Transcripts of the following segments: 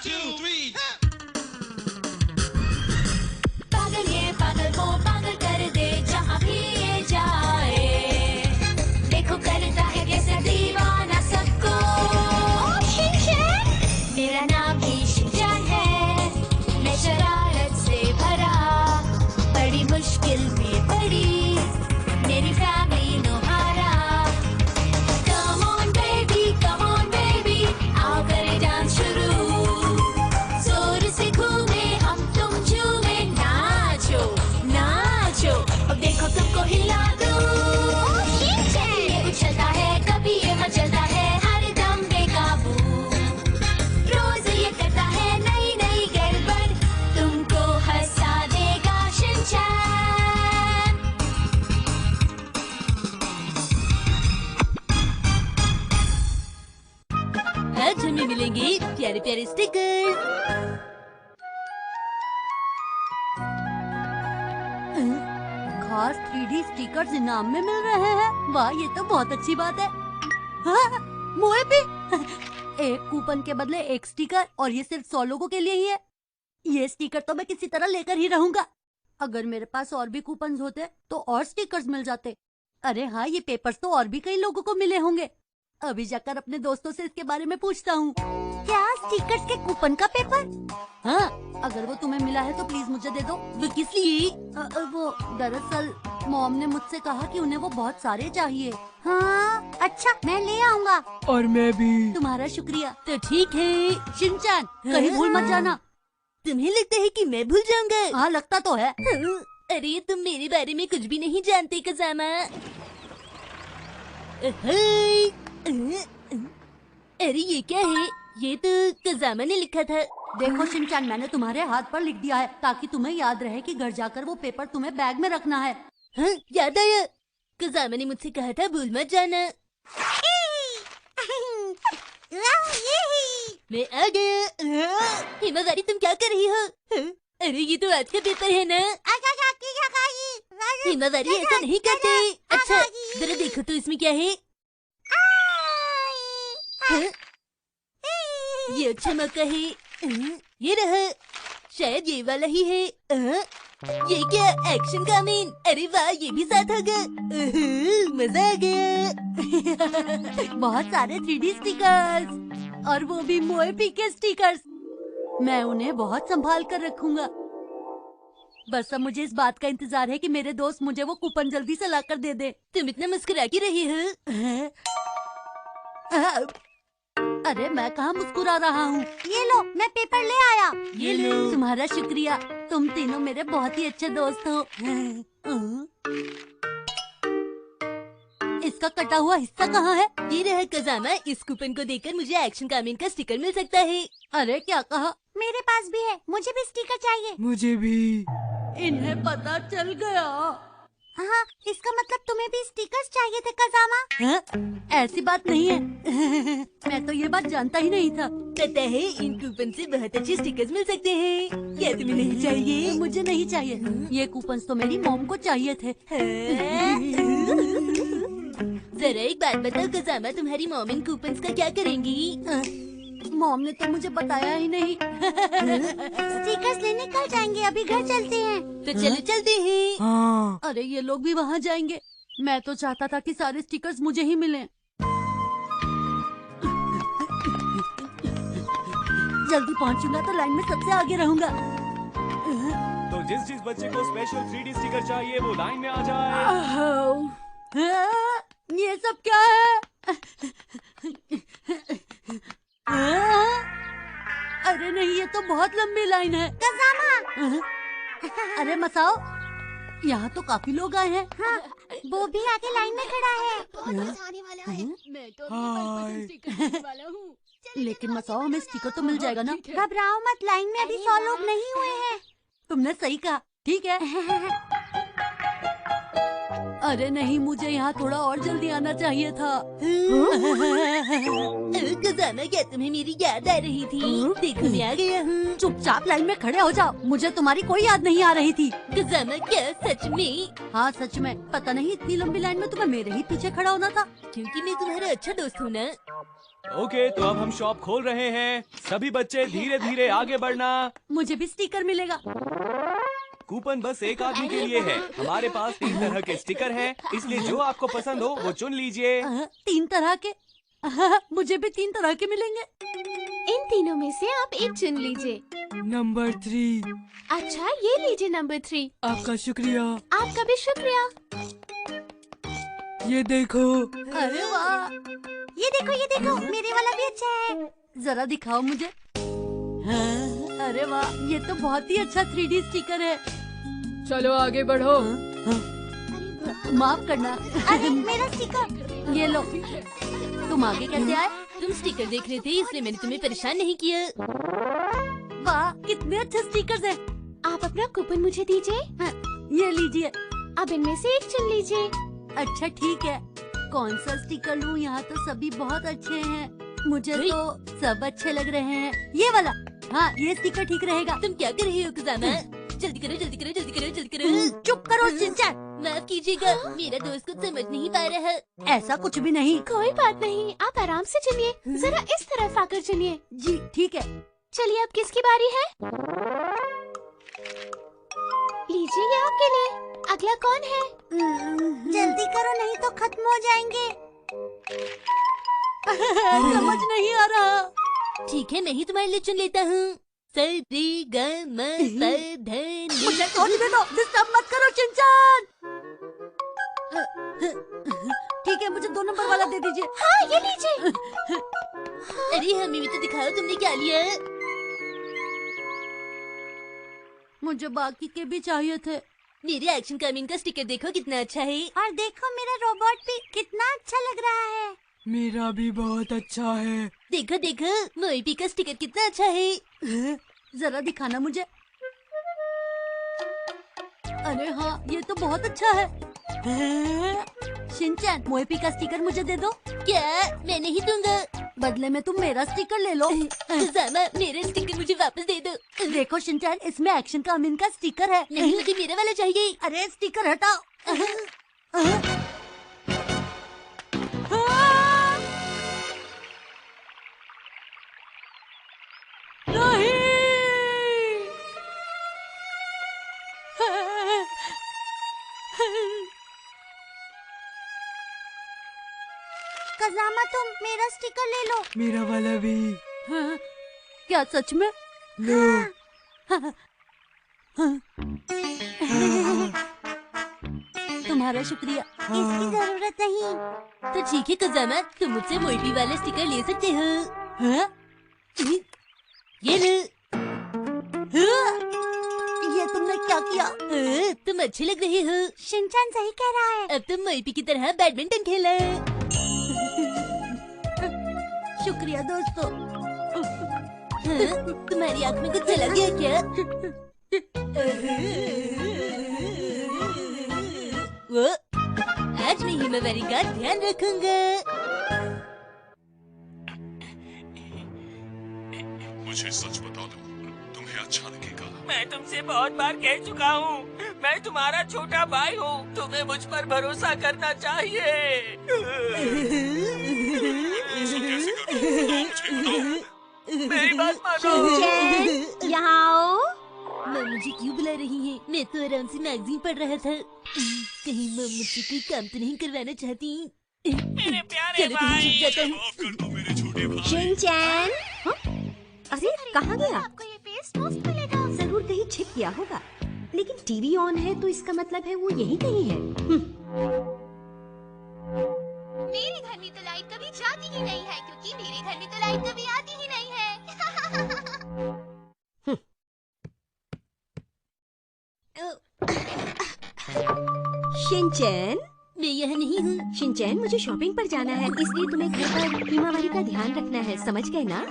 2, 3. पागल ये पागल वो पागल कर दे जहाँ भी ये जाए, देखो करता है कैसे दीवाना सबको। मेरा नाम भी शिनचैन है, मैं शरारत से भरा, बड़ी मुश्किल में पड़ी मेरी फैमिली नोहारा। Come on baby, आओ करें डांस शुरू, जोर से घूमे हम तुम झूमे, नाचो नाचो अब देखो तुमको हिला दूं। ये उछलता है कभी ये मचलता है हर दम बेकाबू, रोज ये करता है नई नई गड़बड़, तुमको हंसा देगा शिनचैन। आज हमें मिलेंगे प्यारे प्यारे स्टिकर्स। खास 3D स्टिकर्स इनाम में मिल रहे हैं। वाह, ये तो बहुत अच्छी बात है। हाँ, मुझे भी एक कूपन के बदले एक स्टिकर, और ये सिर्फ 100 लोगों के लिए ही है। ये स्टिकर तो मैं किसी तरह लेकर ही रहूंगा। अगर मेरे पास और भी कूपन होते तो और स्टिकर्स मिल जाते। अरे हाँ, ये पेपर्स तो और भी कई लोगों को मिले होंगे। अभी जाकर अपने दोस्तों से इसके बारे में पूछता हूँ। क्या स्टिकर्स के कूपन का पेपर? हाँ, अगर वो तुम्हें मिला है तो प्लीज मुझे दे दो। वो किस लिए? वो दरअसल मॉम ने मुझसे कहा कि उन्हें वो बहुत सारे चाहिए। हाँ, अच्छा, मैं ले आऊंगा। और मैं भी। तुम्हारा शुक्रिया। तो ठीक है शिनचैन, कहीं भूल मत जाना। तुम्हें लगता है कि मैं भूल जाऊंगा? हाँ, लगता तो है। अरे तुम मेरे बारे में कुछ भी नहीं जानते कज़ामा। अरे ये क्या है? ये तो कज़ामा ने लिखा था। देखो शिनचैन, मैंने तुम्हारे हाथ पर लिख दिया है ताकि तुम्हें याद रहे कि घर जाकर वो पेपर तुम्हें बैग में रखना है। हाँ, याद आया। कज़ामा ने मुझसे कहा था भूल मत जाना। मैं आ गया। हिमावारी, तुम क्या कर रही हो? अरे ये तो आज का पेपर है ना। हिमावारी, ऐसा नहीं करते। अच्छा जरा देखो तो इसमें क्या है। ये अच्छा मौका है। ये रहा, शायद ये वाला ही है। ये क्या, एक्शन कामिन? अरे वाह, ये भी साथ होगा। मजा आ गया। बहुत सारे 3D स्टिकर्स, और वो भी मोएपी के स्टिकर्स। मैं उन्हें बहुत संभाल कर रखूंगा। बस अब मुझे इस बात का इंतजार है कि मेरे दोस्त मुझे वो कूपन जल्दी से लाकर दे दे। तुम इतना मुस्कुरा क्यों रही हो? अरे मैं कहाँ मुस्कुरा रहा हूँ। ये लो, मैं पेपर ले आया। ये लो। तुम्हारा शुक्रिया, तुम तीनों मेरे बहुत ही अच्छे दोस्त हो। इसका कटा हुआ हिस्सा कहाँ है? ये रहा कज़ामा, इस कूपन को देकर मुझे एक्शन कामिन का स्टिकर मिल सकता है। अरे क्या कहा? मेरे पास भी है, मुझे भी स्टिकर चाहिए। मुझे भी। इन्हें पता चल गया। हाँ, इसका मतलब तुम्हें भी स्टिकर्स चाहिए थे कज़ामा? हाँ? ऐसी बात नहीं है। मैं तो ये बात जानता ही नहीं था। पता है, इन कूपन से बहुत अच्छे स्टिकर्स मिल सकते हैं। क्या तुम्हें नहीं चाहिए? मुझे नहीं चाहिए। ये कूपन तो मेरी मॉम को चाहिए थे। जरा एक बात बताओ कज़ामा, तुम्हारी मॉम इन कूपन्स का क्या करेंगी? मॉम ने तो मुझे बताया ही नहीं। स्टिकर्स लेने कल जाएंगे, अभी घर चलते हैं। तो चलो चलते हैं। हाँ। अरे ये लोग भी वहाँ जाएंगे। मैं तो चाहता था कि सारे स्टिकर्स मुझे ही मिलें। जल्दी पहुँचूंगा तो लाइन में सबसे आगे रहूंगा। तो जिस बच्चे को स्पेशल 3D स्टिकर चाहिए वो लाइन में आ जाए। ये सब क्या है? अरे नहीं, ये तो बहुत लंबी लाइन है। कज़ामा! अरे मसाओ, यहाँ तो काफी लोग आए हैं। हाँ, वो भी आगे लाइन में खड़ा है। मैं तो अपने स्टिकर देने वाला हूँ। लेकिन मसाओ, हमें स्टिकर तो मिल जाएगा ना? घबराओ मत, लाइन में अभी 100 लोग नहीं हुए हैं। तुमने सही कहा। ठीक है। अरे नहीं, मुझे यहाँ थोड़ा और जल्दी आना चाहिए था। कज़ामा, क्या तुम्हें मेरी याद आ रही थी? देखो मैं आ गया हूँ। चुपचाप लाइन में खड़े हो जाओ, मुझे तुम्हारी कोई याद नहीं आ रही थी। कज़ामा, क्या सच में? हाँ सच में। पता नहीं इतनी लंबी लाइन में तुम्हें मेरे ही पीछे खड़ा होना था। क्योंकि मैं तुम्हारा अच्छा दोस्त हूँ ना। ओके, तो अब हम शॉप खोल रहे हैं। सभी बच्चे धीरे धीरे आगे बढ़ना। मुझे भी स्टिकर मिलेगा। कूपन बस एक आदमी के लिए है। हमारे पास 3 तरह के स्टिकर हैं, इसलिए जो आपको पसंद हो वो चुन लीजिए। 3 तरह के? मुझे भी 3 तरह के मिलेंगे। इन तीनों में से आप एक चुन लीजिए। नंबर 3। अच्छा, ये लीजिए नंबर 3। आपका शुक्रिया। आपका भी शुक्रिया। ये देखो। अरे वाह, ये देखो मेरे वाला भी अच्छा है। जरा दिखाओ मुझे। अरे वाह, ये तो बहुत ही अच्छा 3D स्टिकर है। चलो आगे बढ़ो। माफ करना। अरे मेरा स्टिकर। ये लो। तुम आगे कैसे आए? तुम स्टिकर देख रहे थे इसलिए मैंने तुम्हें परेशान नहीं किया। वाह, कितने अच्छे स्टिकर्स हैं। आप अपना कूपन मुझे दीजिए। ये लीजिए। अब इनमें से एक चुन लीजिए। अच्छा ठीक है, कौन सा स्टिकर लूं? यहाँ तो सभी बहुत अच्छे हैं। मुझे तो सब अच्छे लग रहे हैं। ये वाला, हाँ ये स्टिकर ठीक रहेगा। तुम क्या कर रही हो कुजामा? जल्दी करो जल्दी करो जल्दी करो जल्दी करो। चुप करो शिनचैन। माफ कीजिएगा, मेरा दोस्त कुछ समझ नहीं पा रहा है। ऐसा कुछ भी नहीं। कोई बात नहीं, आप आराम से चुनिए। जरा इस तरफ आकर चुनिए। जी ठीक है। चलिए, अब किसकी बारी है? लीजिए, ये आपके लिए। अगला कौन है? जल्दी करो नहीं तो खत्म हो जाएंगे। समझ नहीं आ रहा। ठीक है, मैं ही तुम्हारे लिए चुन लेता हूँ। मुझे सोचने दो, डिस्टर्ब मत करो शिनचैन। ठीक है, मुझे 2 नंबर वाला दे दीजिए। हाँ, ये लीजिए। अरे हमें भी तो दिखाओ तुमने क्या लिया। मुझे बाकी के भी चाहिए थे। मेरे एक्शन कामीन का स्टिकर देखो कितना अच्छा है। और देखो मेरा रोबोट भी कितना अच्छा लग रहा है। मेरा भी बहुत अच्छा है। देखो देखो, मोईपी का स्टिकर कितना अच्छा है। जरा दिखाना मुझे। अरे हाँ, ये तो बहुत अच्छा है। शिनचैन, मोईपी का स्टिकर मुझे दे दो। क्या? मैं नहीं दूंगा। बदले में तुम मेरा स्टिकर ले लो। कुजामा, मेरा स्टिकर मुझे वापस दे दो। देखो शिनचैन, इसमें एक्शन का अमीन का स्टिकर है। नहीं, मुझे मेरा वाला चाहिए। अरे स्टिकर हटाओ। कजामा तुम मेरा स्टिकर ले लो। मेरा वाला भी। हाँ, क्या सच में? लो। तुम्हारा शुक्रिया। इसकी जरूरत नहीं। तो ठीक है कुजामा, तुम मुझसे मोईपी वाला स्टिकर ले सकते हो। हाँ? ये लो। ये तुमने क्या किया? तुम अच्छे लग रहे हो। शिनचैन सही कह रहा है। अब तुम मोईपी की तरह बैडमिंटन खेलो। शुक्रिया दोस्तों। तुम्हारी आँख में कुछ चला गया क्या? वो, आज मैं हिमावारी का ध्यान रखूंगा। मुझे सच बता दो, तुम्हें अच्छा लगेगा। मैं तुमसे बहुत बार कह चुका हूँ, मैं तुम्हारा छोटा भाई हूँ। तुम्हें मुझ पर भरोसा करना चाहिए। ऐसा कैसे करूं? मुझे बताओ। मेरी बात मानो। शिनचैन, यहाँ आओ। माँ मुझे क्यों बुला रही है? मैं तो आराम से मैगजीन पढ़ रहा था। कहीं माँ मुझसे कोई काम तो नहीं करवाना चाहती? मेरे प्यारे चलो कहीं छुप जाता हूँ। माफ कर दो मेरे छोटे भाई। शिनचैन, अरे कहाँ गया? आपको ये फेस मास्क मिलेगा। जरूर कहीं छिप गया होगा, लेकिन टीवी ऑन है तो इसका मतलब है वो यहीं कहीं है। मेरे घर में तो लाइट कभी जाती ही नहीं है, क्योंकि मेरे घर में तो लाइट कभी आती ही नहीं है। शिनचैन, मैं यहाँ नहीं हूँ। शिनचैन मुझे शॉपिंग पर जाना है, इसलिए तुम्हें घर पर हिमावारी का ध्यान रखना है, समझ गए ना? हाँ,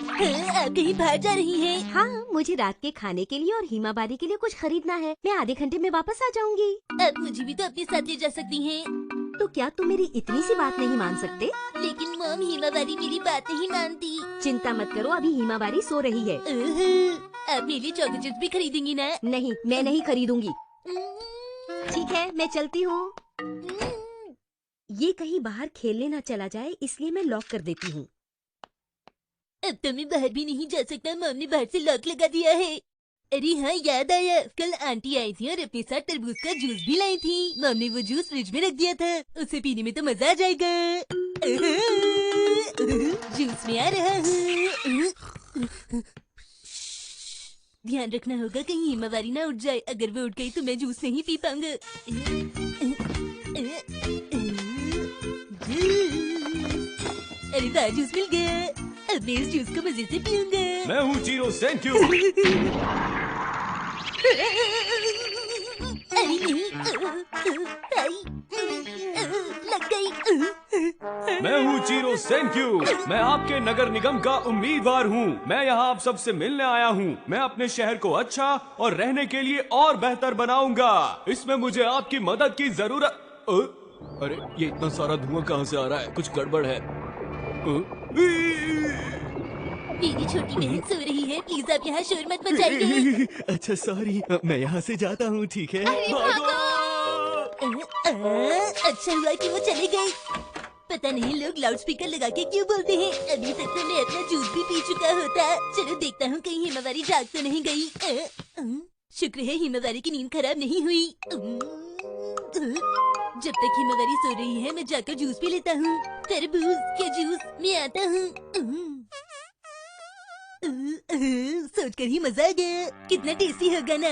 आप कहीं बाहर जा रही हैं? हाँ, मुझे रात के खाने के लिए और हिमावारी के लिए कुछ खरीदना है। मैं आधे घंटे में वापस आ जाऊंगी। आप मुझे भी तो अपने साथ ले जा सकती हैं। तो क्या तुम मेरी इतनी सी बात नहीं मान सकते? लेकिन मॉम, हिमावारी मेरी बात नहीं मानती। चिंता मत करो, अभी हिमावारी सो रही है। आप मेरे लिए चॉकलेट चिप्स भी खरीदेंगी ना? नहीं, मैं नहीं खरीदूंगी। ठीक है, मैं चलती हूँ। ये कहीं बाहर खेलने ना चला जाए, इसलिए मैं लॉक कर देती हूँ। अब तो मैं बाहर भी नहीं जा सकता, मॉम ने बाहर से लॉक लगा दिया है। अरे हाँ, याद आया, कल आंटी आई थी और अपने साथ तरबूज का जूस भी लाई थी। मॉम ने वो जूस फ्रिज में रख दिया था, उसे पीने में तो मजा आ जाएगा। जूस में आ रहा हूँ। ध्यान रखना होगा कहीं हिमावारी ना उठ जाए, अगर वो उठ गई तो मैं जूस नहीं पी पाऊंगा। अरे वाह, जूस मिल गया। अब मैं इस जूस को मजे से पीऊंगा। मैं हूँ जीरो, थैंक यू। अरे नहीं, लग गई। मैं हूँ जीरो, थैंक यू। मैं आपके नगर निगम का उम्मीदवार हूँ। मैं यहाँ आप सबसे मिलने आया हूँ। मैं अपने शहर को अच्छा और रहने के लिए और बेहतर बनाऊंगा। इसमें मुझे आपकी मदद की जरूरत। अरे ये इतना सारा धुआं कहाँ से आ रहा है? कुछ गड़बड़ है। मेरी छोटी बहन सो रही है, प्लीज आप यहाँ शोर मत मचाइए। अच्छा सॉरी, मैं यहाँ से जाता हूँ, ठीक है? अच्छा हुआ कि वो चले गए। पता नहीं लोग लाउड स्पीकर लगा के क्यों बोलते हैं। अभी तक तो मैं अपना जूस भी पी चुका होता। चलो देखता हूँ कहीं हिमावारी जाग तो नहीं गई। शुक्र है हिमावारी की नींद खराब नहीं हुई। जब तक हिमावारी सो रही है मैं जाकर जूस पी लेता हूँ। तरबूज के जूस में आता हूँ। सोचकर ही मजा आ गया, कितना टेस्टी होगा ना।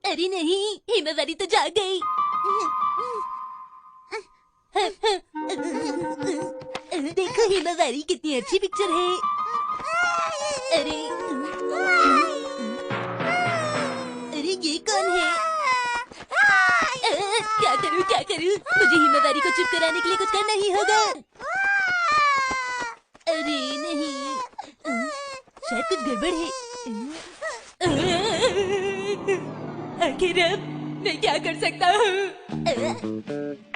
अरे नहीं, हिमावारी तो जाग गई। देखो हिमावारी कितनी अच्छी पिक्चर है। अरे अरे ये कौन है? क्या करूं क्या करूं? मुझे हिमावारी को चुप कराने के लिए कुछ करना ही होगा। अरे नहीं, शायद कुछ गड़बड़ है। आखिर अब मैं क्या कर सकता हूँ?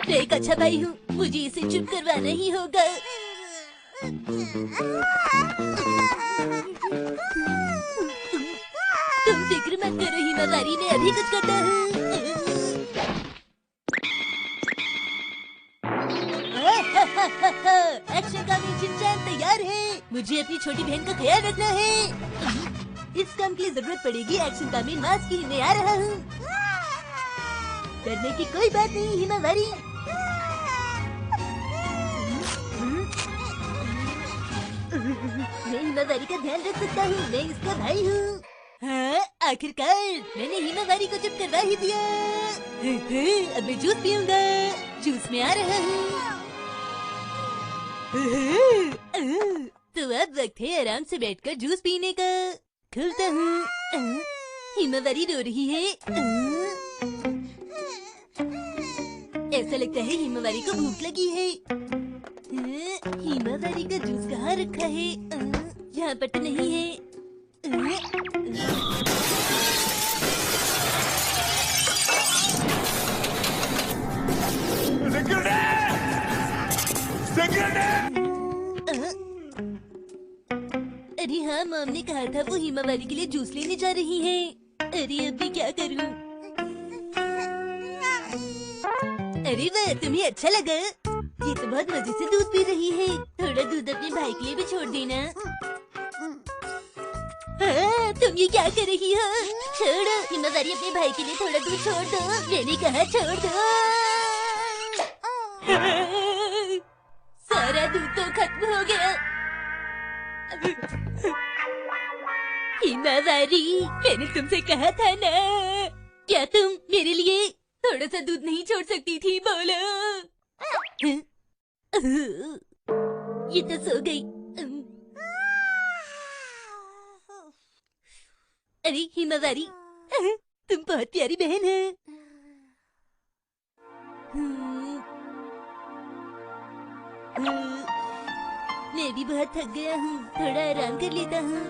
मैं एक अच्छा भाई हूँ, मुझे इसे चुप करवाना ही होगा। तुम फिक्र मत करो हिमावारी, मैं अभी कुछ करता हूँ। एक्शन का शिनचैन तैयार है। मुझे अपनी छोटी बहन का ख्याल रखना है। इस काम के लिए जरूरत पड़ेगी एक्शन का मास्क की। मैं आ रहा हूँ। डरने की कोई बात नहीं हिमावारी। मैं हिमावारी का ध्यान रख सकता हूँ, मैं इसका भाई हूँ। हाँ, आखिरकार मैंने हिमावारी को चुप करवा ही दिया। अब मैं जूस पीऊंगा। जूस में आ रहा हूँ। तो अब वक्त है आराम से बैठकर जूस पीने का। खुलता हूँ। हिमावारी रो रही है। ऐसा लगता है हिमावारी को भूख लगी है। हिमावारी का जूस कहाँ रखा है? यहाँ पर तो नहीं है। अरे हाँ, मॉम ने कहा था वो हिमावारी के लिए जूस लेने जा रही है। अरे अभी क्या करूँ? अरे वाह, तुम्हें अच्छा लगा? ये तो बहुत मजे से दूध पी रही है। थोड़ा दूध अपने भाई के लिए भी छोड़ देना। हाँ, तुम ये क्या कर रही हो? छोड़ो, हिमावारी अपने भाई के लिए थोड़ा दूध छोड़ दो। मैंने कहा छोड़ दो। सारा दूध तो खत्म हो गया। हिमावारी, मैंने तुमसे कहा था ना, क्या तुम मेरे लिए थोड़ा सा दूध नहीं छोड़ सकती थी? बोलो। ये तो सो गई। अरे हिमावारी, तुम बहुत प्यारी बहन है। मैं भी बहुत थक गया हूँ, थोड़ा आराम कर लेता हूँ।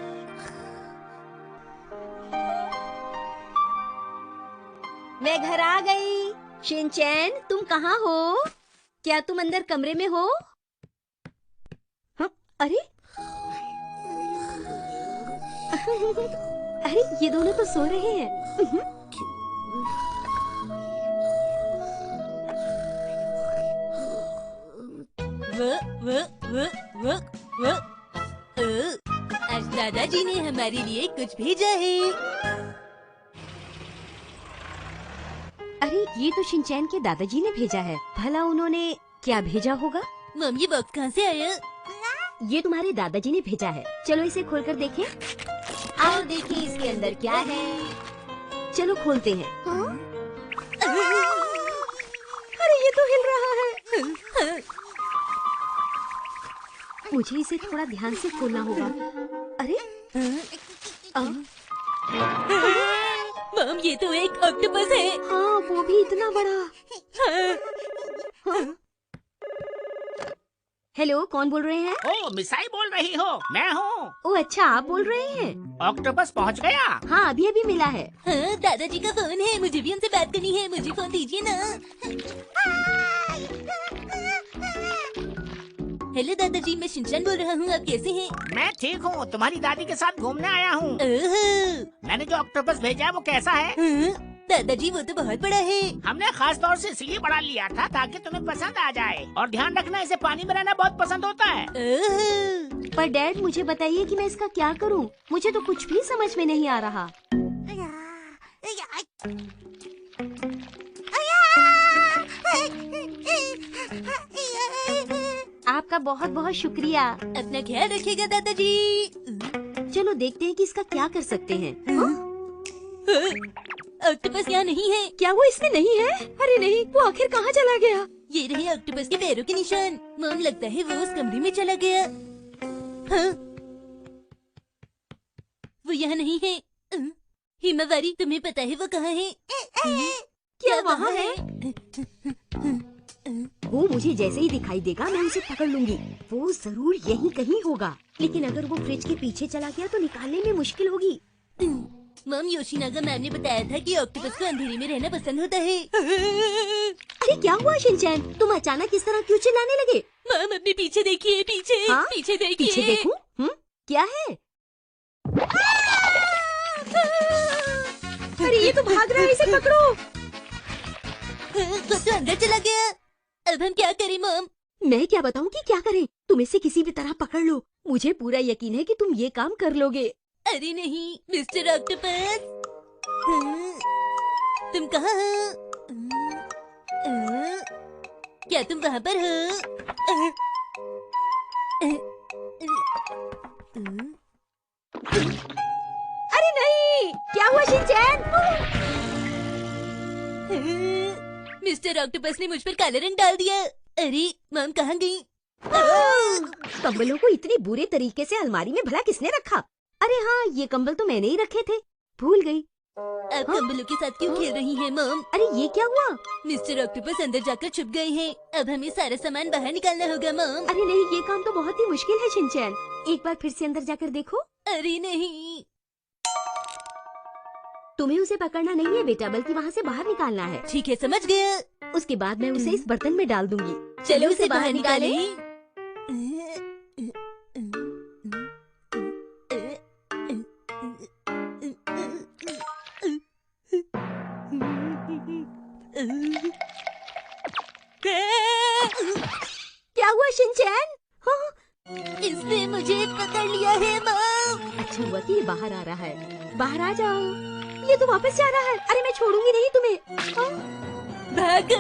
मैं घर आ गई। शिनचैन, तुम कहाँ हो? क्या तुम अंदर कमरे में हो? हाँ, अरे अरे ये दोनों तो सो रहे हैं। आज दादाजी ने हमारे लिए कुछ भेजा है। अरे ये तो शिनचैन के दादाजी ने भेजा है। भला उन्होंने क्या भेजा होगा? मम ये बॉक्स कहाँ से आया? ये तुम्हारे दादाजी ने भेजा है। चलो इसे खोलकर देखें। आओ देखिए इसके अंदर क्या है। चलो खोलते हैं। अरे ये तो हिल रहा है। मुझे इसे थोड़ा ध्यान से खोलना होगा। अरे मम ये तो एक ऑक्टोपस है। हाँ वो भी इतना बड़ा। हेलो कौन बोल रहे हैं? ओ मिसाई बोल रही हो? मैं हूँ। ओ अच्छा आप बोल रहे हैं। ऑक्टोपस पहुँच गया? हाँ अभी अभी मिला है। हाँ, दादाजी का फोन है, मुझे भी उनसे बात करनी है। मुझे फोन दीजिए ना। हेलो दादाजी, मैं शिनचैन बोल रहा हूँ। आप कैसे हैं? मैं ठीक हूँ। तुम्हारी दादी के साथ घूमने आया हूँ। ओह, मैंने जो ऑक्टोपस भेजा है वो कैसा है? हाँ, दादाजी वो तो बहुत बड़ा है। हमने खास तौर से इसलिए बड़ा लिया था ताकि तुम्हें पसंद आ जाए। और ध्यान रखना इसे पानी में रहना बहुत पसंद होता है। ओह, पर डैड मुझे बताइए कि मैं इसका क्या करूं? मुझे तो कुछ भी समझ में नहीं आ रहा। आपका बहुत बहुत शुक्रिया। अपना ख्याल रखिएगा दादाजी। चलो देखते हैं कि इसका क्या कर सकते हैं। ऑक्टोपस यहाँ नहीं है। क्या वो इसमें नहीं है? अरे नहीं, वो आखिर कहाँ चला गया? ये रहे ऑक्टोपस के पैरों के निशान। मम लगता है वो उस कमरे में चला गया। हाँ? वो यहाँ नहीं है। हिमावारी तुम्हें पता है वो कहाँ है? क्या वहाँ है? वो मुझे जैसे ही दिखाई देगा मैं उसे पकड़ लूंगी। वो जरूर यहीं कहीं होगा। लेकिन अगर वो फ्रिज के पीछे चला गया तो निकालने में मुश्किल होगी। मम योशिनागा मैम ने बताया था कि ऑक्टोपस को अंधेरे में रहना पसंद होता है। अरे क्या हुआ शिनचैन? तुम अचानक इस तरह क्यों चिल्लाने लगे? मम अपने पीछे देखिए, पीछे। हाँ? पीछे देखिए। पीछे देखूं? क्या है? अरे ये तो भाग रहा है, इसे पकड़ो। वो तो अंदर चला गया। अब हम क्या करें मम? मैं क्या बताऊं कि क्या करें? तुम इसे किसी भी तरह पकड़ लो। मुझे पूरा यकीन है कि तुम ये काम कर लोगे। अरे नहीं मिस्टर ऑक्टोपस, तुम कहाँ हो? क्या तुम वहाँ पर हो? अरे नहीं, क्या हुआ शिनचैन? मिस्टर ऑक्टोपस ने मुझ पर काला रंग डाल दिया। अरे मम कहाँ गई? कंबलों को इतनी बुरे तरीके से अलमारी में भला किसने रखा? अरे हाँ, ये कंबल तो मैंने ही रखे थे, भूल गई। अब कंबलों के साथ क्यों खेल रही हैं मम? अरे ये क्या हुआ? मिस्टर ऑक्टोपस अंदर जाकर छुप गए हैं। अब हमें सारा सामान बाहर निकालना होगा मम। अरे नहीं, ये काम तो बहुत ही मुश्किल है शिनचैन। एक बार फिर से अंदर जाकर देखो। अरे नहीं, तुम्हें उसे पकड़ना नहीं है बेटा, बल्कि वहाँ से बाहर निकालना है। ठीक है समझ गया। उसके बाद मैं उसे इस बर्तन में डाल दूंगी। चलो उसे बाहर निकालें। क्या हुआ शिनचैन? हाँ? इसने मुझे पकड़ लिया है मम। अच्छा हुआ कि ये बाहर आ रहा है। बाहर आ जाओ। ये तो वापस जा रहा है। अरे मैं छोड़ूंगी नहीं तुम्हें। हाँ? भागो।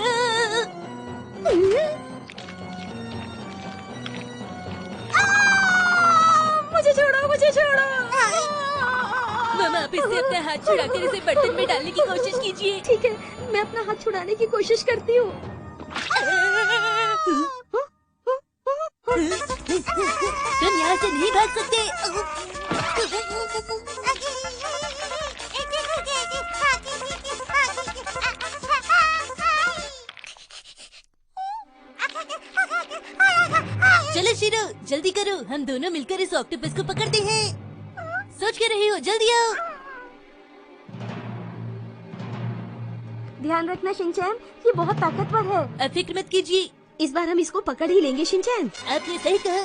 मुझे छोड़ो, मुझे छोड़ो। मम आप इससे अपना हाथ छुड़ाकर इसे बर्तन में डालने की कोशिश कीजिए। ठीक है, मैं अपना हाथ छुड़ाने की कोशिश करती हूँ। तुम यहाँ से नहीं भाग सकते। चलो शिरो जल्दी करो, हम दोनों मिलकर इस ऑक्टोपस को पकड़ते हैं। सोच के रही हो, जल्दी आओ। ध्यान रखना शिनचैन, ये बहुत ताकतवर है। अब फिक्र मत कीजिए, इस बार हम इसको पकड़ ही लेंगे शिनचैन। आपने सही कहा।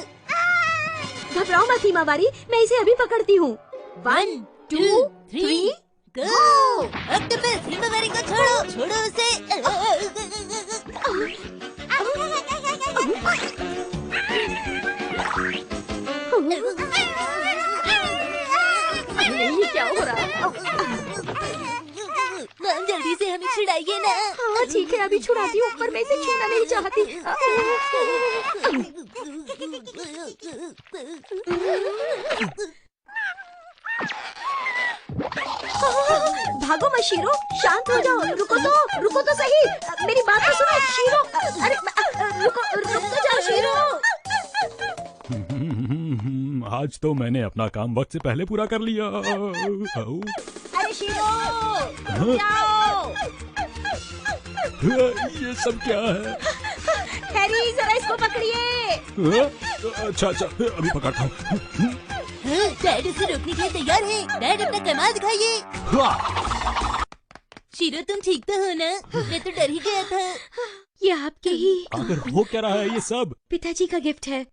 घबराओ मत हिमावारी, मैं इसे अभी पकड़ती हूँ। 1 2 3 गो। ऑक्टोपस हिमावारी को छोड़ो, छोड़ो उसे। ये क्या हो रहा है? मैम जल्दी से हमें छुड़ाइए ना। हाँ ठीक है, अभी छुड़ाती हूँ, पर मैं इसे छूना नहीं चाहती। भागो मत शीरो, शांत हो जाओ। रुको तो सही, मेरी बात तो सुनो शीरो। अरे रुक तो जाओ शीरो। आज तो मैंने अपना काम वक्त से पहले पूरा कर लिया। अरे शीरो रुक जाओ। ये सब क्या है? हैरी जरा इसको पकड़िए। अच्छा अभी पकड़ता हूँ। डैड उसे रोकने के लिए तैयार है। डैड अपना कमाल दिखाइए। शीरो तुम ठीक तो हो ना? मैं तो डर ही गया था। ये आपके ही आखिर हो क्या रहा है ये सब? पिताजी का गिफ्ट है।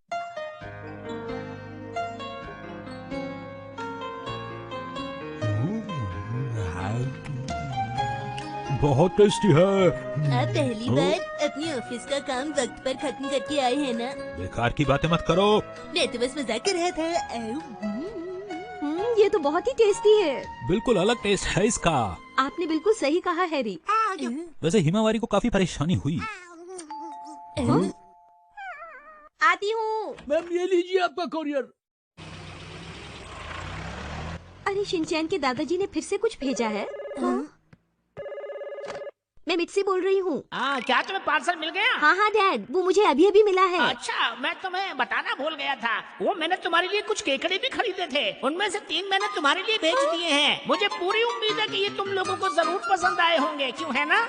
बहुत टेस्टी है। आप पहली बार अपने ऑफिस का काम वक्त पर खत्म करके आए हैं ना? बेकार की बातें मत करो। मैं तो बस मजाक कर रहा था। ये तो बहुत ही टेस्टी है। बिल्कुल अलग टेस्ट है इसका। आपने बिल्कुल सही कहा हैरी। वैसे हिमावारी को काफी परेशानी हुई। आती हूँ। मैम ये लीजिए आपका कोरियर। अरे शिनचैन के दादाजी ने फिर से कुछ भेजा है। मैं मिट्सी बोल रही हूँ। क्या तुम्हें पार्सल मिल गया? हाँ डैड, वो मुझे अभी अभी मिला है। अच्छा, मैं तुम्हें बताना भूल गया था। वो मैंने तुम्हारे लिए कुछ केकड़े भी खरीदे थे। उनमें से 3 मैंने तुम्हारे लिए भेज दिए हैं। मुझे पूरी उम्मीद है कि ये तुम लोगों को जरूर पसंद आए होंगे, क्यों है ना?